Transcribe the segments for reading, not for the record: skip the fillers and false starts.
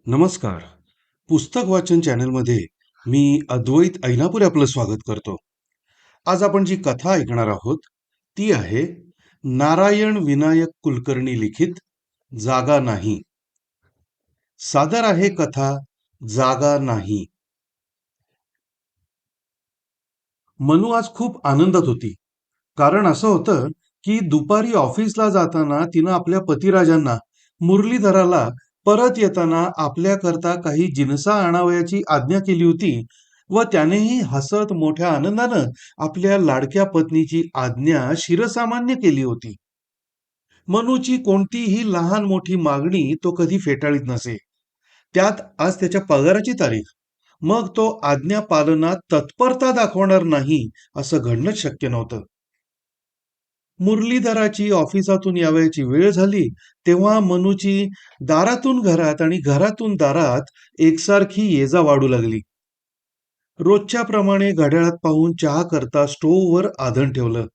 नमस्कार. पुस्तक वाचन चॅनलमध्ये मी अद्वैत ऐनापुरे आपलं स्वागत करतो. आज आपण जी कथा ऐकणार आहोत ती आहे नारायण विनायक कुलकर्णी लिखित जागा नाही. सादर आहे कथा जागा नाही. मनू आज खूप आनंदात होती. कारण असं होतं की दुपारी ऑफिसला जाताना तिनं आपल्या पतिराजांना मुरलीधराला परत येताना आपल्याकरता काही जिनसा आणावयाची आज्ञा केली होती व त्यानेही हसत मोठ्या आनंदानं आपल्या लाडक्या पत्नीची आज्ञा शिरसामान्य केली होती. मनूची कोणतीही लहान मोठी मागणी तो कधी फेटाळीत नसे. त्यात आज त्याच्या पगाराची तारीख. मग तो आज्ञा पालनात तत्परता दाखवणार नाही असं घडणंच शक्य नव्हतं. मुरलीधराची ऑफिसातून यावयाची वेळ झाली तेव्हा मनूची दारातून घरात आणि घरातून दारात एकसारखी ये-जा वाढू लागली. रोजच्या प्रमाणे घड्याळात पाहून चहा करता स्टोव्हवर आधण ठेवलं.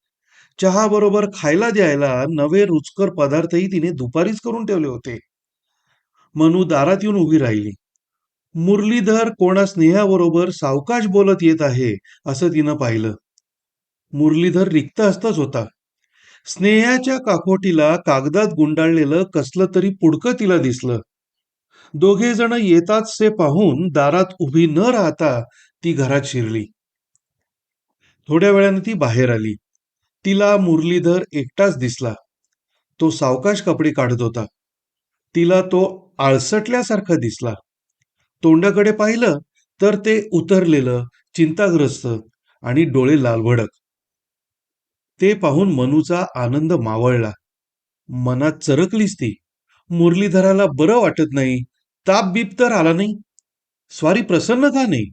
चहा बरोबर खायला द्यायला नवे रुचकर पदार्थही तिने दुपारीच करून ठेवले होते. मनू दारात येऊन उभी राहिली. मुरलीधर कोणा स्नेहाबरोबर सावकाश बोलत येत आहे असं तिनं पाहिलं. मुरलीधर रिक्त हस्तच होता. स्नेहाच्या काकोटीला कागदात गुंडाळलेलं कसलं तरी पुडकं तिला दिसलं. दोघे जण येताच ते पाहून दारात उभी न राहता ती घरात शिरली. थोड्या वेळाने ती बाहेर आली. तिला मुरलीधर एकटाच दिसला. तो सावकाश कपडे काढत होता. तिला तो आळसटल्यासारखा दिसला. तोंडाकडे पाहिलं तर ते उतरलेलं, चिंताग्रस्त आणि डोळे लालभडक. ते पाहून मनूचा आनंद मावळला. मनात चरकलीच ती. मुरलीधराला बरं वाटत नाही. ताप बीप तर आला नाही. स्वारी प्रसन्न का नाही?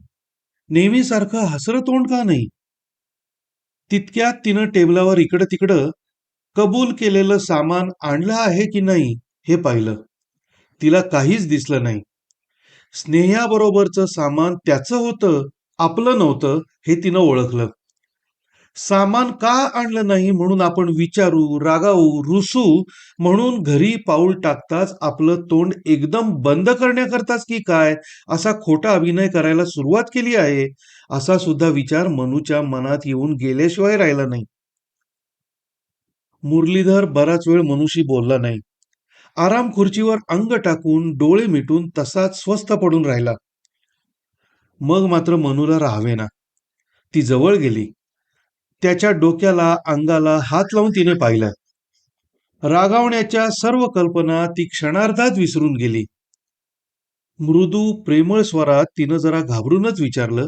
नेहमीसारखं हसरं तोंड का नाही? तितक्यात तिनं टेबलावर इकडं तिकडं कबूल केलेलं सामान आणलं आहे की नाही हे पाहिलं. तिला काहीच दिसलं नाही. स्नेहाबरोबरचं सामान त्याचं होतं, आपलं नव्हतं हे तिनं ओळखलं. सामान का आणलं नाही म्हणून आपण विचारू, रागावू, रुसू म्हणून घरी पाऊल टाकताच आपलं तोंड एकदम बंद करण्याकरताच की काय असा खोटा अभिनय करायला सुरुवात केली आहे, असा सुद्धा विचार मनूच्या मनात येऊन गेल्याशिवाय राहिला नाही. मुरलीधर बराच वेळ मनूशी बोलला नाही. आराम खुर्चीवर अंग टाकून डोळे मिटून तसाच स्वस्थ पडून राहिला. मग मात्र मनूला राहावेना. ती जवळ गेली. त्याच्या डोक्याला अंगाला हात लावून तिने पाहिलं. रागावण्याच्या सर्व कल्पना ती क्षणार्धात विसरून गेली. मृदू प्रेमळ स्वरात तिनं जरा घाबरूनच विचारलं,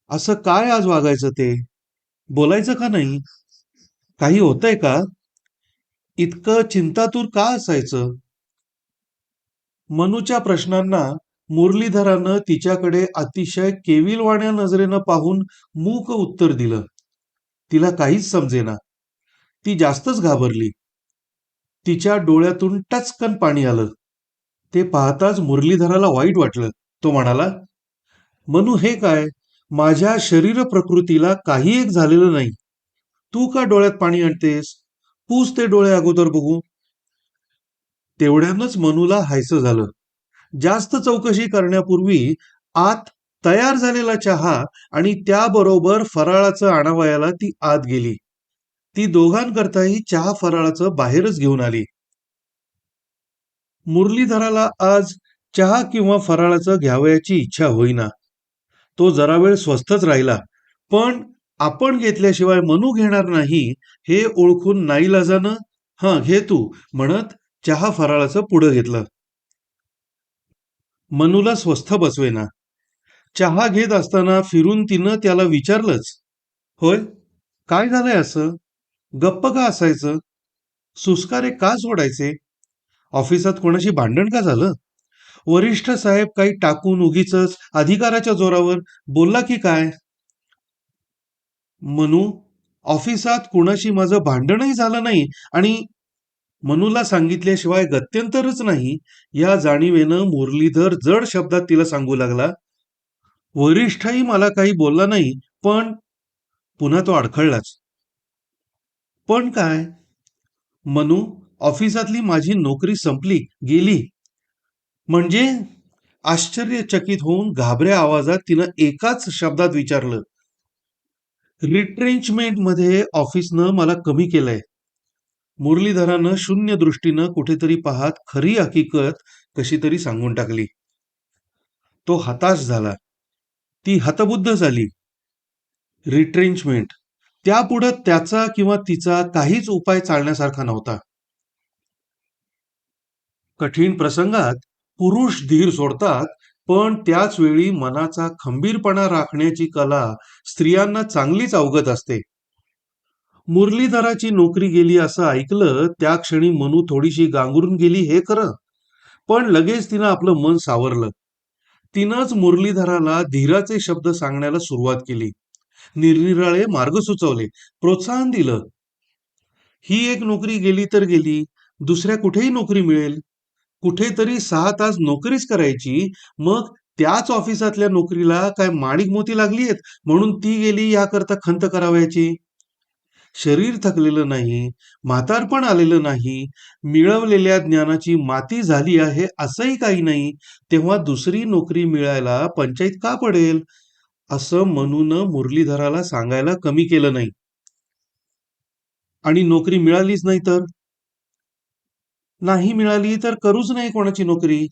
असं काय आज वागायचं ते? बोलायचं का नाही? काही होतंय का? इतकं चिंतातूर का असायचं? मनूच्या प्रश्नांना मुरलीधरानं तिच्याकडे अतिशय केविलवाण्या नजरेनं पाहून मूक उत्तर दिलं. तिला काहीच समजेना. ती जास्तच घाबरली. तिच्या डोळ्यातून टचकन पाणी आलं. ते पाहताच मुरलीधराला वाईट वाटलं. तो म्हणाला, मनू हे काय? माझ्या शरीर प्रकृतीला काही एक झालेलं नाही. तू का डोळ्यात पाणी आणतेस? पुस ते डोळे अगोदर बघू. तेवढ्यानंच मनूला हायसं झालं. जास्त चौकशी करण्यापूर्वी आत तयार झालेला चहा आणि त्याबरोबर फराळाचं आणावयाला ती आत गेली. ती दोघांकरताही चहा फराळाचं बाहेरच घेऊन आली. मुरलीधराला आज चहा किंवा फराळाचं घ्यावयाची इच्छा होईना. तो जरा वेळ स्वस्थच राहिला. पण आपण घेतल्याशिवाय मनू घेणार नाही हे ओळखून नाईलाजानं "हं, घे तू" म्हणत चहा फराळाचं पुढं घेतलं. मनूला स्वस्थ बसवेना. चहा घेत असताना फिरून तिनं त्याला विचारलंच, होय, काय झालंय असं? गप्प का असायचं? सुस्कारे का सोडायचे? ऑफिसात कोणाशी भांडण का झालं? वरिष्ठ साहेब काही टाकून उगीच अधिकाराच्या जोरावर बोलला की काय? मनू, ऑफिसात कुणाशी माझं भांडणही झालं नाही आणि मनूला सांगितल्याशिवाय गत्यंतरच नाही या जाणीवेनं मुरलीधर जड शब्दात तिला सांगू लागला, वरिष्ठही मला काही बोलला नाही, पण पुन्हा तो अडखळलाच. पण काय? मनू, ऑफिसातली माझी नोकरी संपली, गेली. म्हणजे आश्चर्यचकित होऊन घाबऱ्या आवाजात तिनं एकाच शब्दात विचारलं, रिट्रेंचमेंट मध्ये ऑफिसनं मला कमी केलंय. मुरलीधरानं शून्य दृष्टीनं कुठेतरी पाहत खरी हकीकत कशी तरी सांगून टाकली. तो हताश झाला. ती हतबुद्ध झाली. रिट्रेंचमेंट त्यापुढं त्याचा किंवा तिचा काहीच उपाय चालण्यासारखा नव्हता. कठीण प्रसंगात पुरुष धीर सोडतात, पण त्याच वेळी मनाचा खंबीरपणा राखण्याची कला स्त्रियांना चांगलीच अवगत असते. मुरलीधराची नोकरी गेली असं ऐकलं त्या क्षणी मनू थोडीशी गांगरून गेली हे खरं, पण लगेच तिनं आपलं मन सावरलं. तिनंच मुरलीधराला धीराचे शब्द सांगण्याला सुरुवात केली. निरनिराळे मार्ग सुचवले, प्रोत्साहन दिलं. ही एक नोकरी गेली तर गेली, दुसऱ्या कुठेही नोकरी मिळेल. कुठेतरी 6 तास नोकरीच करायची, मग त्याच ऑफिसातल्या नोकरीला काय माणिक मोती लागलीयेत म्हणून ती गेली याकरता खंत करावयाची. शरीर थकलेलं नाही, म्हातारपण आलेलं नाही, मिळवलेल्या ज्ञानाची माती झाली आहे असंही काही नाही, तेव्हा दुसरी नोकरी मिळायला पंचाईत का पडेल, असं म्हणून मुरलीधराला सांगायला कमी केलं नाही. आणि नोकरी मिळालीच नाही तर? नाही मिळाली तर करूच नाही कोणाची नोकरी.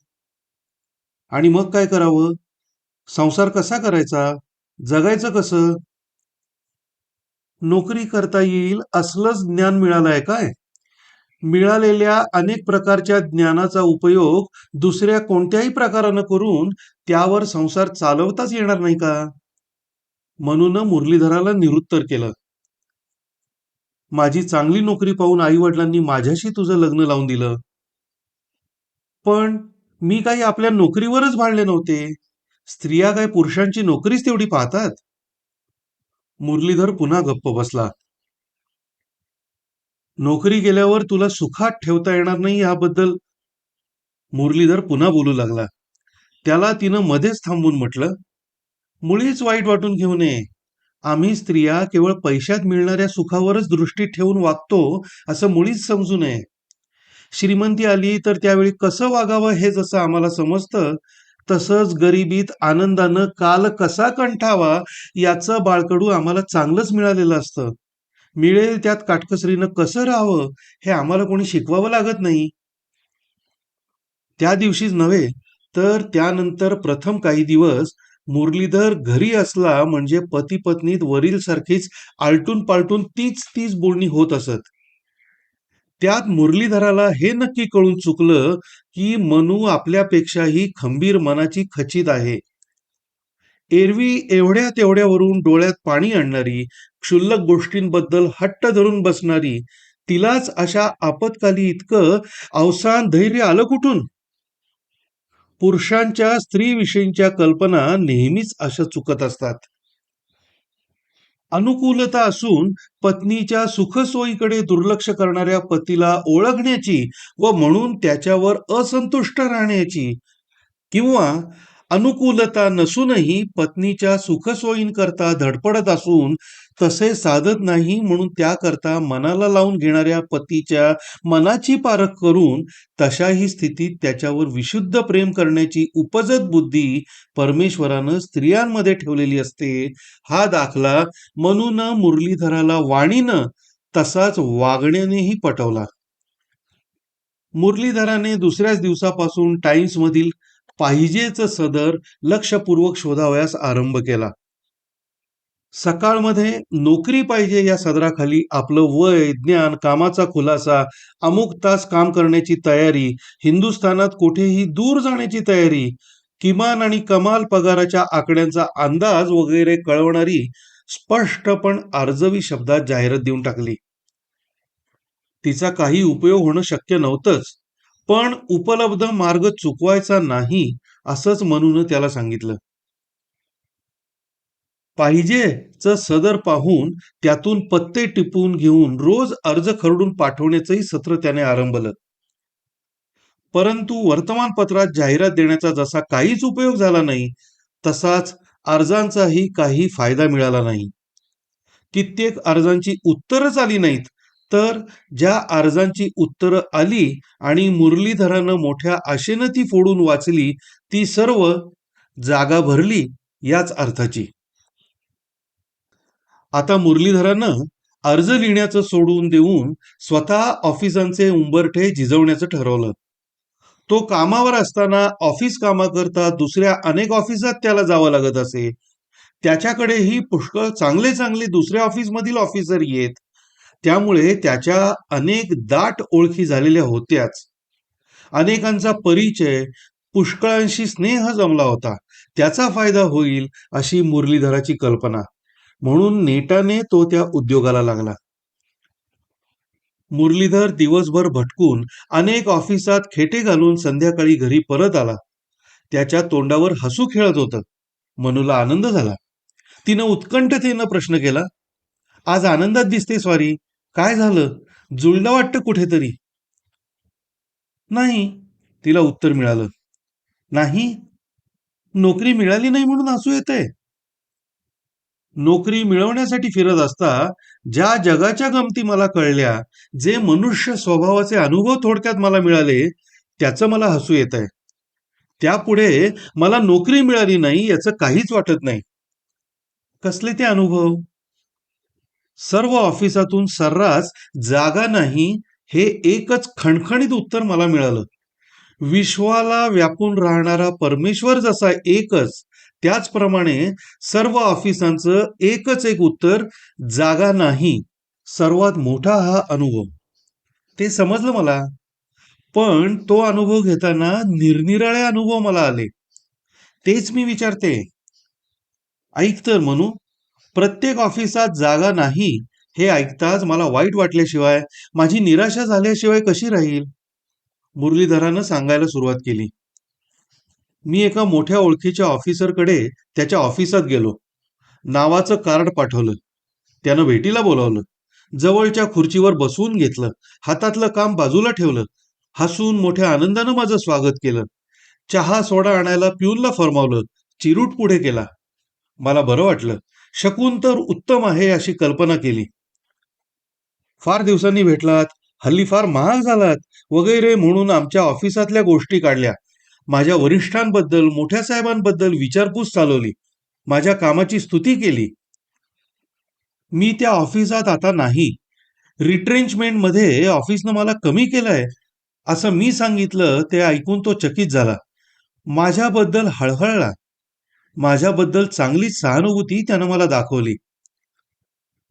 आणि मग काय करावं? संसार कसा करायचा? जगायचं कसं? नोकरी करता येईल असलंच ज्ञान मिळालंय काय? मिळालेल्या अनेक प्रकारच्या ज्ञानाचा उपयोग दुसऱ्या कोणत्याही प्रकारानं करून त्यावर संसार चालवताच येणार नाही का? म्हणून मुरलीधराला निरुत्तर केलं. माझी चांगली नोकरी पाहून आईवडिलांनी माझ्याशी तुझं लग्न लावून दिलं. पण मी काही आपल्या नोकरीवरच भाळले नव्हते. स्त्रिया काय पुरुषांची नोकरीच तेवढी पाहतात? मुरलीधर पुन्हा गप्प बसला. नोकरी गेल्यावर तुला सुखात ठेवता येणार नाही याबद्दल मुरलीधर पुन्हा बोलू लागला. त्याला तिनं मध्येच थांबून म्हटलं, मुळीच वाईट वाटून घेऊ नये. आम्ही स्त्रिया केवळ पैशात मिळणाऱ्या सुखावरच दृष्टी ठेवून वागतो असं मुळीच समजू नये. श्रीमंती आली तर त्यावेळी कसं वागावं हे जसं आम्हाला समजतं, तसंच गरिबीत आनंदानं काल कसा कंठावा याचं बाळकडू आम्हाला चांगलंच मिळालेलं असतं. मिळेल त्यात काटकसरीनं कसं राहावं हे आम्हाला कोणी शिकवावं लागत नाही. त्या दिवशीच नव्हे तर त्यानंतर प्रथम काही दिवस मुरलीधर घरी असला म्हणजे पती पत्नीत वरील सारखीच आलटून पालटून तीच तीच बोलणी होत असत. त्यात मुरलीधराला हे नक्की कळून चुकलं की मनू आपल्यापेक्षाही खंबीर मनाची खचित आहे. एरवी एवढ्या तेवढ्यावरून डोळ्यात पाणी आणणारी, क्षुल्लक गोष्टींबद्दल हट्ट धरून बसणारी, तिलाच अशा आपत्काली इतकं अवसान धैर्य आलं कुठून? पुरुषांच्या स्त्रीविषयीच्या कल्पना नेहमीच अशा चुकत असतात. अनुकूलता असून पत्नीच्या सुखसोयीकडे दुर्लक्ष करणाऱ्या पतीला ओळखण्याची व म्हणून त्याच्यावर असंतुष्ट राहण्याची, किंवा अनुकूलता नसूनही पत्नीच्या सुखसोयींकरता धडपडत असून तसे साधत नाही म्हणून त्याकरता मनाला लावून घेणाऱ्या पतीच्या मनाची पारख करून तशाही स्थितीत त्याच्यावर विशुद्ध प्रेम करण्याची उपजत बुद्धी परमेश्वरानं स्त्रियांमध्ये ठेवलेली असते, हा दाखला म्हणून मुरलीधराला वाणीनं तसाच वागण्यानेही पटवला. मुरलीधराने दुसऱ्याच दिवसापासून टाइम्स मधील पाहिजेच सदर लक्षपूर्वक शोधावयास आरंभ केला. सकाळमध्ये नोकरी पाहिजे या सदराखाली आपलं वय, ज्ञान, कामाचा खुलासा, अमुक तास काम करण्याची तयारी, हिंदुस्थानात कुठेही दूर जाण्याची तयारी, किमान आणि कमाल पगाराच्या आकड्यांचा अंदाज वगैरे कळवणारी स्पष्ट पण अर्जवी शब्दात जाहिरात देऊन टाकली. तिचा काही उपयोग होणं शक्य नव्हतंच, पण उपलब्ध मार्ग चुकवायचा नाही असंच म्हणून त्याला सांगितलं. पाहिजेच सदर पाहून त्यातून पत्ते टिपून घेऊन रोज अर्ज खरडून पाठवण्याचंही सत्र त्याने आरंभलं. परंतु वर्तमानपत्रात जाहिरात देण्याचा जसा काहीच उपयोग झाला नाही, तसाच अर्जांचाही काही फायदा मिळाला नाही. कित्येक अर्जांची उत्तरच आली नाहीत, तर ज्या अर्जांची उत्तरं आली आणि मुरलीधरानं मोठ्या आशेनं ती फोडून वाचली, ती सर्व जागा भरली याच अर्थाची. आता मुरलीधरानं अर्ज लिहिण्याचं सोडून देऊन स्वतः ऑफिसांचे उंबरठे झिजवण्याचं ठरवलं. तो कामावर असताना ऑफिस कामाकरता दुसऱ्या अनेक ऑफिसात त्याला जावं लागत असे. त्याच्याकडेही पुष्कळ चांगले चांगले दुसऱ्या ऑफिसमधील ऑफिसर येत. त्यामुळे त्याच्या अनेक दाट ओळखी झालेल्या होत्याच. अनेकांचा परिचय, पुष्कळांशी स्नेह जमला होता. त्याचा फायदा होईल अशी मुरलीधराची कल्पना. म्हणून नेटाने तो त्या उद्योगाला लागला. मुरलीधर दिवसभर भटकून अनेक ऑफिसात खेटे घालून संध्याकाळी घरी परत आला. त्याच्या तोंडावर हसू खेळत होतं. मनूला आनंद झाला. तिनं उत्कंठतेनं प्रश्न केला, आज आनंदात दिसते स्वारी. काय झालं? जुळलं वाटतं कुठेतरी. नाही, तिला उत्तर मिळालं. नाही, नोकरी मिळाली नाही म्हणून हसू येतंय. नोकरी मिळवण्यासाठी फिरत असता ज्या जगाच्या गमती मला कळल्या, जे मनुष्य स्वभावाचे अनुभव थोडक्यात मला मिळाले, त्याचं मला हसू येत आहे. त्यापुढे मला नोकरी मिळाली नाही याचं काहीच वाटत नाही. कसले ते अनुभव? सर्व ऑफिसातून सर्रास जागा नाही हे एकच खणखणीत उत्तर मला मिळालं. विश्वाला व्यापून राहणारा परमेश्वर जसा एकच, त्याचप्रमाणे सर्व ऑफिसांचं एकच एक उत्तर, जागा नाही. सर्वात मोठा हा अनुभव. ते समजलं मला. पण तो अनुभव घेताना निरनिराळे अनुभव मला आले. तेच मी विचारते. ऐक तर म्हणू, प्रत्येक ऑफिसात जागा नाही हे ऐकताच मला वाईट वाटल्याशिवाय, माझी निराशा झाल्याशिवाय कशी राहील? मुरलीधरानं सांगायला सुरुवात केली. मी एका मोठ्या ओळखीच्या ऑफिसरकडे त्याच्या ऑफिसात गेलो. नावाचं कार्ड पाठवलं. त्यानं भेटीला बोलावलं. जवळच्या खुर्चीवर बसवून घेतलं. हातातलं काम बाजूला ठेवलं. हसून मोठ्या आनंदानं माझं स्वागत केलं. चहा सोडा आणायला पिऊनला फरमावलं. चिरूट पुढे केला. मला बरं वाटलं. शकून तर उत्तम आहे अशी कल्पना केली. फार दिवसांनी भेटलात, हल्ली फार महाग झालात वगैरे म्हणून आमच्या ऑफिसातल्या गोष्टी काढल्या. माझ्या वरिष्ठांबद्दल, मोठ्या साहेबांबद्दल विचारपूस चालवली. माझ्या कामाची स्तुती केली. मी त्या ऑफिसात आता नाही. रिट्रेंचमेंटमध्ये ऑफिसनं मला कमी केलंय असं मी सांगितलं. ते ऐकून तो चकित झाला. माझ्याबद्दल हळहळला. माझ्याबद्दल चांगली सहानुभूती त्यानं मला दाखवली.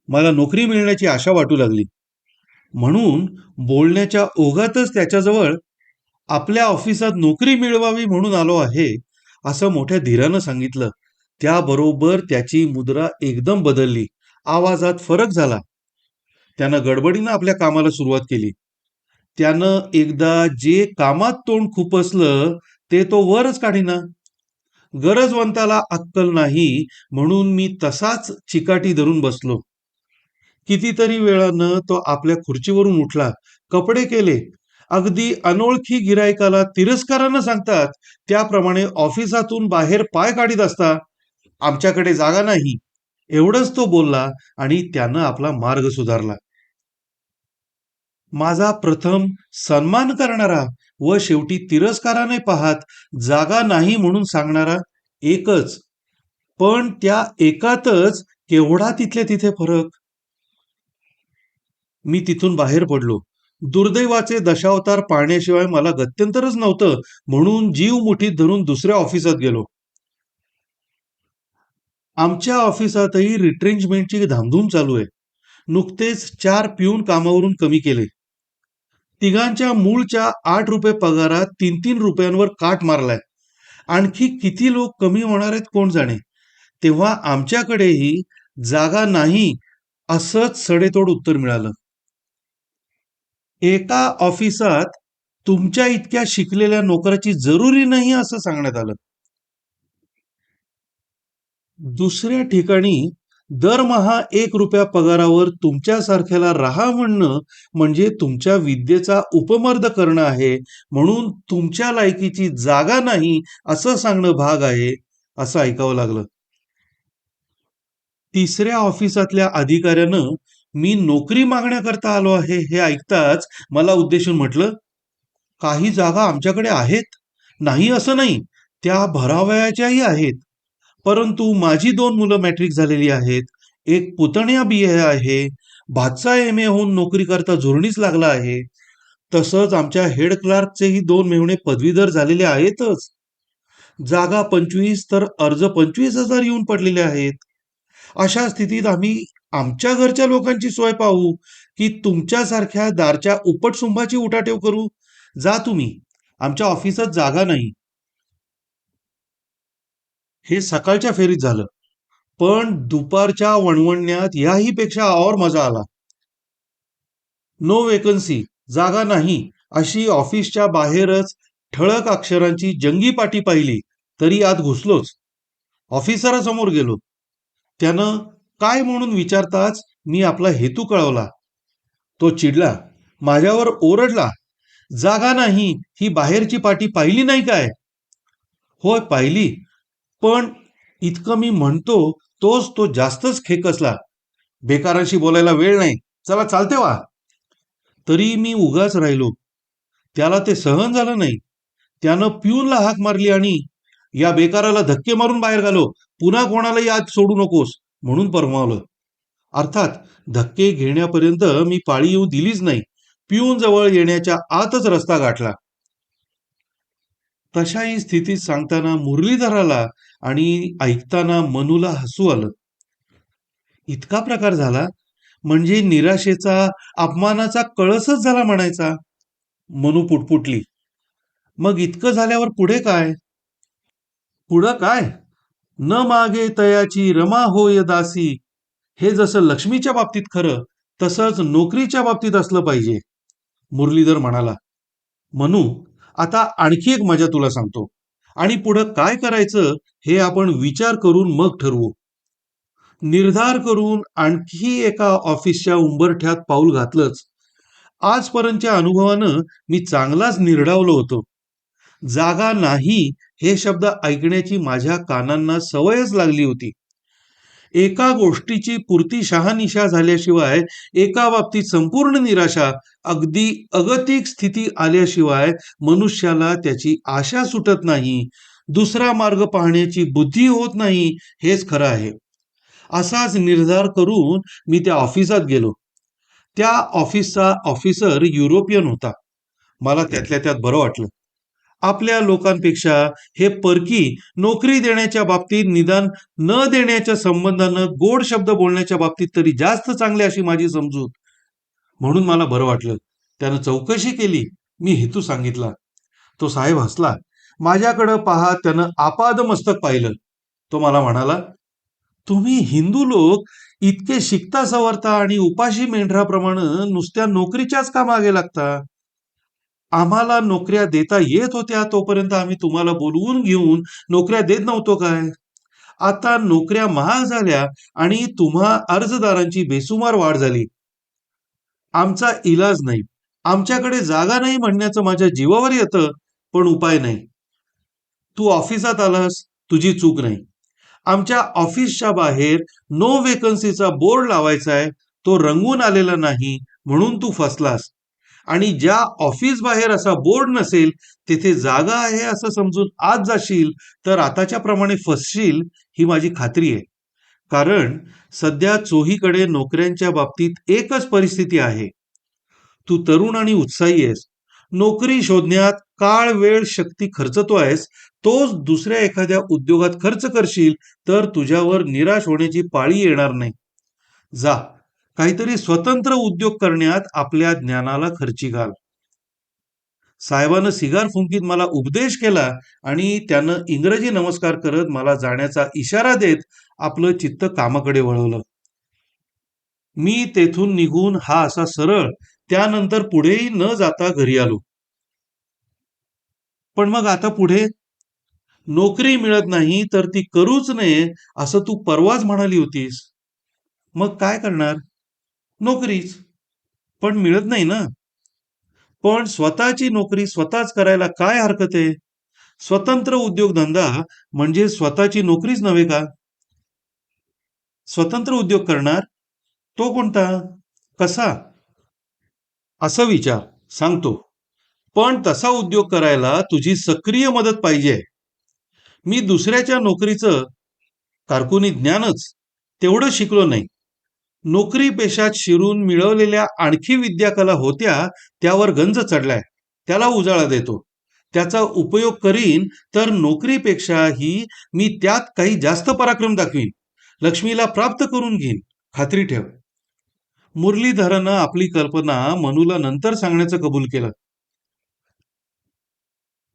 मला नोकरी मिळण्याची आशा वाटू लागली. म्हणून बोलण्याच्या ओघातच त्याच्याजवळ आपल्या ऑफिसात नोकरी मिळवावी म्हणून आलो आहे असं मोठ्या धीरानं सांगितलं. त्याबरोबर त्याची मुद्रा एकदम बदलली. आवाजात फरक झाला. त्यानं गडबडीनं आपल्या कामाला सुरुवात केली. त्यानं एकदा जे कामात तोंड खुपसलं ते तो वरच काढीना. गरजवंताला अक्कल नाही म्हणून मी तसाच चिकाटी धरून बसलो. कितीतरी वेळानं तो आपल्या खुर्चीवरून उठला. कपडे केले. अगदी अनोळखी गिरायकाला तिरस्कारानं सांगतात त्याप्रमाणे ऑफिसातून बाहेर पाय काढीत असता, आमच्याकडे जागा नाही, एवढंच तो बोलला आणि त्यानं आपला मार्ग सुधारला. माझा प्रथम सन्मान करणारा व शेवटी तिरस्काराने पाहत जागा नाही म्हणून सांगणारा एकच. पण त्या एकातच केवढा तिथल्या तिथे फरक. मी तिथून बाहेर पडलो. दुर्दैवाचे दशावतार पाहण्याशिवाय मला गत्यंतरच नव्हतं म्हणून जीव मुठीत धरून दुसऱ्या ऑफिसात गेलो. आमच्या ऑफिसातही रिट्रेंचमेंटची धामधूम चालू आहे. नुकतेच 4 पिऊन कामावरून कमी केले. तिघांच्या मूळच्या 8 रुपये पगारात 3-3 रुपयांवर काट मारलाय. आणखी किती लोक कमी होणार आहेत कोण जाणे. तेव्हा आमच्याकडेही जागा नाही असंच सडेतोड उत्तर मिळालं. एका ऑफिसात तुमच्या इतक्या शिकलेल्या नोकराची जरुरी नाही असं सांगण्यात आलं. दुसऱ्या ठिकाणी दरमहा 1 रुपया पगारावर तुमच्यासारख्याला राहा म्हणणं म्हणजे तुमच्या विद्येचा उपमर्द करणं आहे. म्हणून तुमच्या लायकीची जागा नाही असं सांगणं भाग आहे असं ऐकावं लागलं. तिसऱ्या ऑफिसातल्या अधिकाऱ्यानं मी नोकरी मागण्याकरता आलो आहे हे ऐकताच मला उद्देशून म्हटलं, काही जागा आमच्याकडे आहेत. नाही असं नाही, त्या भरावयाच्याही आहेत. परंतु माझी 2 मुलं मॅट्रिक झालेली आहेत. एक पुतण्या BA आहे. भाचा MA होऊन नोकरी करता जोरणीस लागला आहे. तसंच आमच्या हेड क्लार्कचेही 2 मेहुणे पदवीधर झालेले आहेतच. जागा 25 तर अर्ज 25,000 येऊन पडलेले आहेत. अशा स्थितीत आम्ही आमच्या घरच्या लोकांची सोय पाहू की तुमच्यासारख्या दारच्या उपटसुंभाची उठाठेव करू? जा तुम्ही. आमच्या ऑफिसात जागा नाही. हे सकाळच्या फेरीत झालं. पण दुपारच्या वणवणण्यात याही पेक्षा और मजा आला. नो वेकन्सी, जागा नाही, अशी ऑफिसच्या बाहेरच ठळक अक्षरांची जंगी पाटी पाहिली तरी आत घुसलोच. ऑफिसरासमोर गेलो. त्यानं काय म्हणून विचारताच मी आपला हेतू कळवला. तो चिडला, माझ्यावर ओरडला. जागा नाही ही बाहेरची पाटी पाहिली नाही काय? होय पाहिली, पण इतकं मी म्हणतो तोच तो जास्तच खेकसला. बेकारांशी बोलायला वेळ नाही, चला चालते वा. तरी मी उगाच राहिलो. त्याला ते सहन झालं नाही. त्यानं पिऊनला हाक मारली आणि या बेकाराला धक्के मारून बाहेर घालो, पुन्हा कोणालाही आत सोडू नकोस म्हणून परमावलं. अर्थात धक्के घेण्यापर्यंत मी पाळी येऊ दिलीच नाही. पिऊन जवळ येण्याच्या आतच रस्ता गाठला. तशाही स्थितीत सांगताना मुरलीधराला आणि ऐकताना मनूला हसू आलं. इतका प्रकार झाला म्हणजे निराशेचा, अपमानाचा कळसच झाला म्हणायचा. मनू पुटपुटली, मग इतकं झाल्यावर पुढे काय? पुढं काय? न मागे तयाची रमा होय दासी. हे जसं लक्ष्मीच्या बाबतीत खरं, तसंच नोकरीच्या बाबतीत असलं पाहिजे. मुरलीधर म्हणाला, मनू, आता आणखी एक मजा तुला सांगतो. आणि पुढं काय करायचं हे आपण विचार करून मग ठरवू. निर्धार करून आणखी एका ऑफिसच्या उंबरठ्यात पाऊल घातलंच. आजपर्यंतच्या अनुभवानं मी चांगलाच निर्डावलो होतो. जागा नाही हे शब्द ऐकण्याची माझ्या कानांना सवयच लागली होती. एका गोष्टीची पूर्ती शहानिशा झाल्याशिवाय, एका बाबतीत संपूर्ण निराशा, अगदी अगतिक स्थिती आल्याशिवाय मनुष्याला त्याची आशा सुटत नाही, दुसरा मार्ग पाहण्याची बुद्धी होत नाही, हेच खरं आहे. असाच निर्धार करून मी त्या ऑफिसात गेलो. त्या ऑफिसचा ऑफिसर युरोपियन होता. मला त्यातल्या त्यात बरं वाटलं. आपल्या लोकांपेक्षा हे परकी नोकरी देण्याच्या बाबतीत, निदान न देण्याच्या संबंधानं गोड शब्द बोलण्याच्या बाबतीत तरी जास्त चांगले, अशी माझी समजूत. म्हणून मला बरं वाटलं. त्यानं चौकशी केली. मी हेतू सांगितला. तो साहेब हसला. माझ्याकडं पाहत त्यानं आपाद मस्तक पाहिलं. तो मला म्हणाला, तुम्ही हिंदू लोक इतके शिकता सवरता आणि उपाशी मेंढराप्रमाणे नुसत्या नोकरीच्याच का मागे लागता? आम्हाला नोकऱ्या देता येत होत्या तोपर्यंत आम्ही तुम्हाला बोलवून घेऊन नोकऱ्या देत नव्हतो काय? आता नोकऱ्या महाग झाल्या आणि तुम्हा अर्जदारांची बेसुमार वाढ झाली. आमचा इलाज नाही, आमच्याकडे जागा नाही म्हणण्याचं माझ्या जीवावर येतं, पण उपाय नाही. तू ऑफिसात आलास, तुझी चूक नाही. आमच्या ऑफिसच्या बाहेर नो वेकन्सीचा बोर्ड लावायचा आहे, तो रंगून आलेला नाही म्हणून तू फसलास. आणि ज्या ऑफिस बाहेर असा बोर्ड नसेल, तेथे जागा आहे असं समजून आत जाशील तर आताच्या प्रमाणे फसशील, ही माझी खात्री आहे. कारण सध्या चोहीकडे नोकऱ्यांच्या बाबतीत एकच परिस्थिती आहे. तू तरुण आणि उत्साही आहेस, नोकरी शोधण्यात काळ वेळ शक्ती खर्चतोयस, तोच दुसऱ्या एखाद्या उद्योगात खर्च करशील तर तुझ्यावर निराश होण्याची पाळी येणार नाही. जा, काहीतरी स्वतंत्र उद्योग करण्यात आपल्या ज्ञानाला खर्ची घाल. साहेबानं सिगार फुंकीत मला उपदेश केला आणि त्यानं इंग्रजी नमस्कार करत मला जाण्याचा इशारा देत आपलं चित्त कामाकडे वळवलं. मी तेथून निघून हा असा सरळ, त्यानंतर पुढेही न जाता घरी आलो. पण मग आता पुढे? नोकरी मिळत नाही तर ती करूच नये असं तू परवाच म्हणाली होतीस. मग काय करणार? नोकरीच. पण मिळत नाही ना. पण स्वतःची नोकरी स्वतःच करायला काय हरकत आहे? स्वतंत्र उद्योगधंदा म्हणजे स्वतःची नोकरीच नव्हे का? स्वतंत्र उद्योग करणार? तो कोणता? कसा असं विचार. सांगतो. पण तसा उद्योग करायला तुझी सक्रिय मदत पाहिजे. मी दुसऱ्याच्या नोकरीचं कारकुनी ज्ञानच तेवढं शिकलो नाही. नोकरी पेशात शिरून मिळवलेल्या आणखी विद्याकला होत्या, त्यावर गंज चढलाय. त्याला उजाळा देतो. त्याचा उपयोग करीन तर नोकरीपेक्षाही मी त्यात काही जास्त पराक्रम दाखवीन. लक्ष्मीला प्राप्त करून घेईन. खात्री ठेव. मुरलीधरानं आपली कल्पना मनूला नंतर सांगण्याचं कबूल केलं.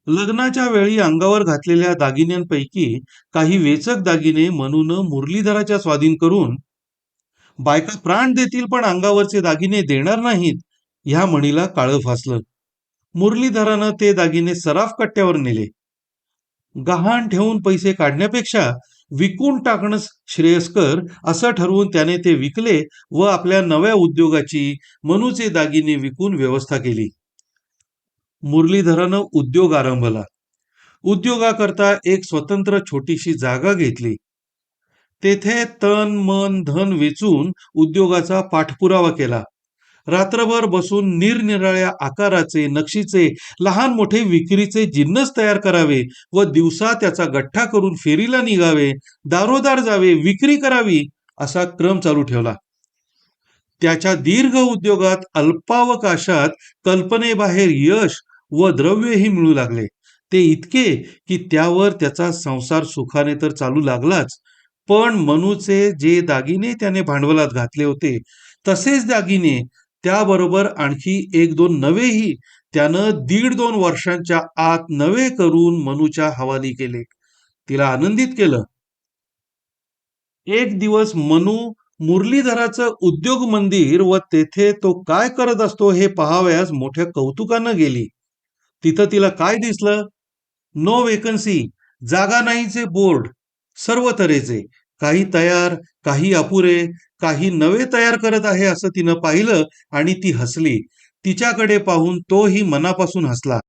लग्नाच्या वेळी अंगावर घातलेल्या दागिन्यांपैकी काही वेचक दागिने मनूनं मुरलीधराच्या स्वाधीन करून, बायका प्राण देतील पण अंगावरचे दागिने देणार नाहीत, ह्या म्हणीला काळं फासलं. मुरलीधरानं ते दागिने सराफ कट्ट्यावर नेले. गहाण ठेवून पैसे काढण्यापेक्षा विकून टाकणं श्रेयस्कर असं ठरवून त्याने ते विकले व आपल्या नव्या उद्योगाची मनूचे दागिने विकून व्यवस्था केली. मुरलीधरानं उद्योग आरंभला. उद्योगाकरता एक स्वतंत्र छोटीशी जागा घेतली. तेथे तन मन धन वेचून उद्योगाचा पाठपुरावा केला. रात्रभर बसून निरनिराळ्या आकाराचे नक्षीचे लहान मोठे विक्रीचे जिन्नस तयार करावे व दिवसा त्याचा गठ्ठा करून फेरीला निघावे, दारोदार जावे, विक्री करावी, असा क्रम चालू ठेवला. त्याच्या दीर्घ उद्योगात अल्पावकाशात कल्पनेबाहेर यश व द्रव्यही मिळू लागले. ते इतके की त्यावर त्याचा संसार सुखाने तर चालू लागलाच, पण मनूचे जे दागिने त्याने भांडवलात घातले होते तसेच दागिने, त्याबरोबर आणखी एक दोन नवेही त्यानं 1.5-2 वर्षांच्या आत नवे करून मनूच्या हवाली केले. तिला आनंदित केलं. एक दिवस मनू मुरलीधराचं उद्योग मंदिर व तेथे तो काय करत असतो हे पाहावयास मोठ्या कौतुकानं गेली. तिथं तिला काय दिसलं? नो वेकन्सी, जागा नाहीचे बोर्ड, सर्व तऱ्हेचे. काही तयार, काही अपुरे, काही नवे तयार करत आहे असं तिनं पाहिलं आणि ती हसली. तिच्याकडे पाहून तोही मनापासून हसला.